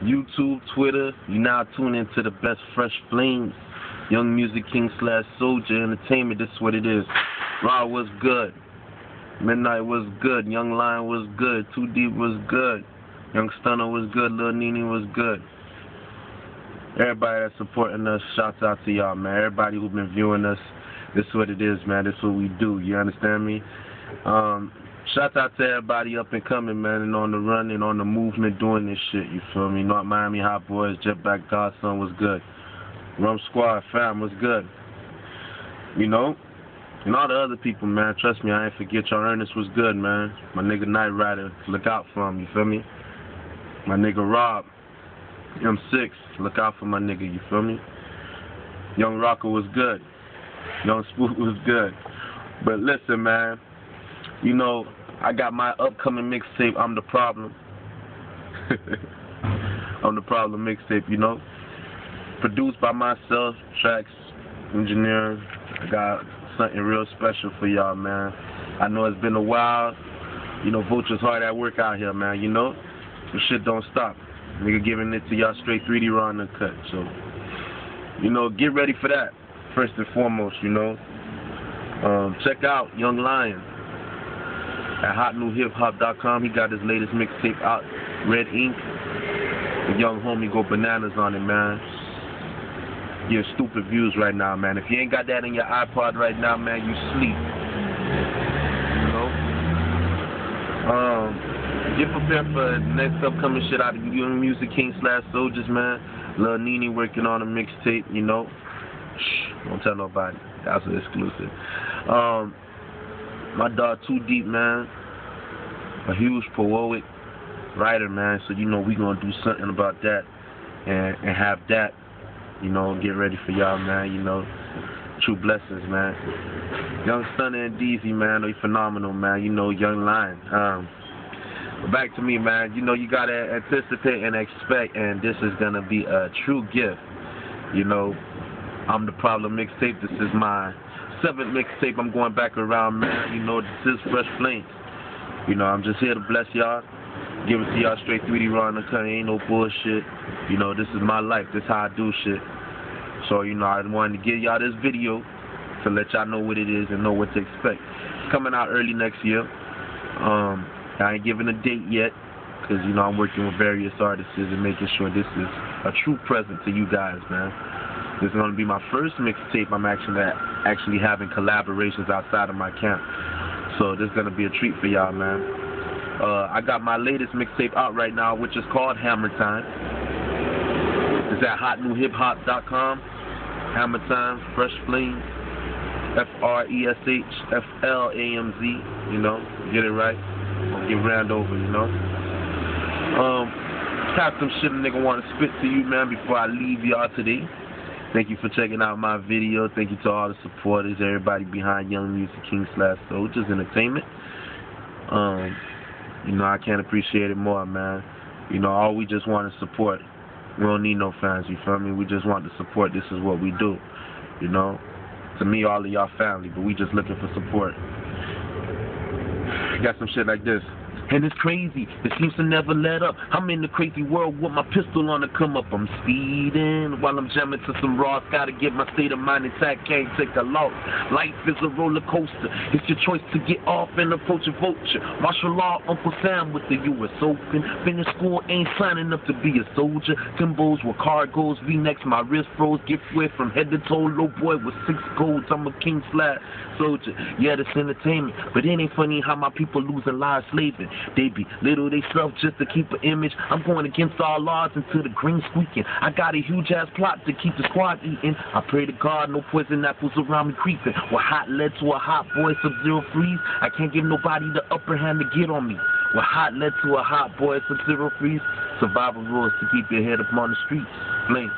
YouTube, Twitter. You now tune into the best Fresh Flames, Young Music King / Soldier Entertainment. This is what it is. Raw was good. Midnight was good. Young Lion was good. Too Deep was good. Young Stunner was good. Lil Nene was good. Everybody that's supporting us, shouts out to y'all, man. Everybody who's been viewing us, this is what it is, man. This is what we do. You understand me? Shout out to everybody up and coming, man, and on the run and on the movement doing this shit, you feel me? North Miami Hot Boys, Jetback Godson was good. Rum Squad fam was good. You know? And all the other people, man, trust me, I ain't forget y'all. Ernest was good, man. My nigga Night Rider, look out for him, you feel me? My nigga Rob, M6, look out for my nigga, you feel me? Young Rocker was good. Young Spook was good. But listen, man, you know, I got my upcoming mixtape, I'm the Problem. I'm the Problem mixtape, you know. Produced by myself, tracks, engineering. I got something real special for y'all, man. I know it's been a while. You know, Vulture's hard at work out here, man, you know. The shit don't stop. Nigga giving it to y'all straight 3D raw and cut. So, you know, get ready for that. First and foremost, you know. Check out Young Lion at hotnewhiphop.com. He got his latest mixtape out, Red Ink. The young homie go bananas on it, man. Give stupid views right now, man. If you ain't got that in your iPod right now, man, you sleep. You know? Get prepared for the next upcoming shit out of Young Music King / Soldiers, man. Lil Nene working on a mixtape, you know. Shh, don't tell nobody. That's an exclusive. My dog Too Deep, man. A huge poetic writer, man. So you know we gonna do something about that and have that, you know, get ready for y'all, man. You know, true blessings, man. Young Stunner and Deezy, man, they phenomenal, man. You know, Young Lion. But back to me, man. You know, you gotta anticipate and expect, and this is gonna be a true gift. You know, I'm the Problem mixtape. This is my 7th mixtape. I'm going back around, man. You know, this is Fresh Flames. You know, I'm just here to bless y'all. Give it to y'all straight 3D raw and cut. Ain't no bullshit. You know, this is my life. This is how I do shit. So, you know, I wanted to give y'all this video to let y'all know what it is and know what to expect. It's coming out early next year. I ain't giving a date yet because, you know, I'm working with various artists and making sure this is a true present to you guys, man. This is going to be my first mixtape I'm actually having collaborations outside of my camp. So this is going to be a treat for y'all, man. I got my latest mixtape out right now, which is called Hammer Time. It's at hotnewhiphop.com. Hammer Time, Fresh Flames, FRESHFLAMZ, you know, get it right. I'll get ran over, you know. Have some shit a nigga want to spit to you, man, before I leave y'all today. Thank you for checking out my video. Thank you to all the supporters, everybody behind Young Music King / Soldiers Entertainment. You know, I can't appreciate it more, man. You know, all we just want is support. We don't need no fans, you feel me? We just want the support. This is what we do, you know? To me, all of y'all family, but we just looking for support. Got some shit like this. And it's crazy, it seems to never let up. I'm in the crazy world with my pistol on the come up. I'm speeding while I'm jamming to some raws. Gotta get my state of mind intact, can't take a loss. Life is a roller coaster. It's your choice to get off and approach a vulture. Martial law, Uncle Sam with the US Open. Finish school, ain't signing up to be a soldier. Timbos with cargoes, V-necks, my wrist froze. Get wet from head to toe, low boy with 6 golds. I'm a king / soldier. Yeah, this entertainment, but it ain't funny how my people losing lives slaving. They be little they self just to keep an image. I'm going against all odds until the green squeaking. I got a huge ass plot to keep the squad eating. I pray to God no poison apples around me creeping. What hot led to a hot boy, Sub-Zero freeze. I can't give nobody the upper hand to get on me. What hot led to a hot boy, Sub-Zero freeze. Survival rules to keep your head up on the streets. Flame.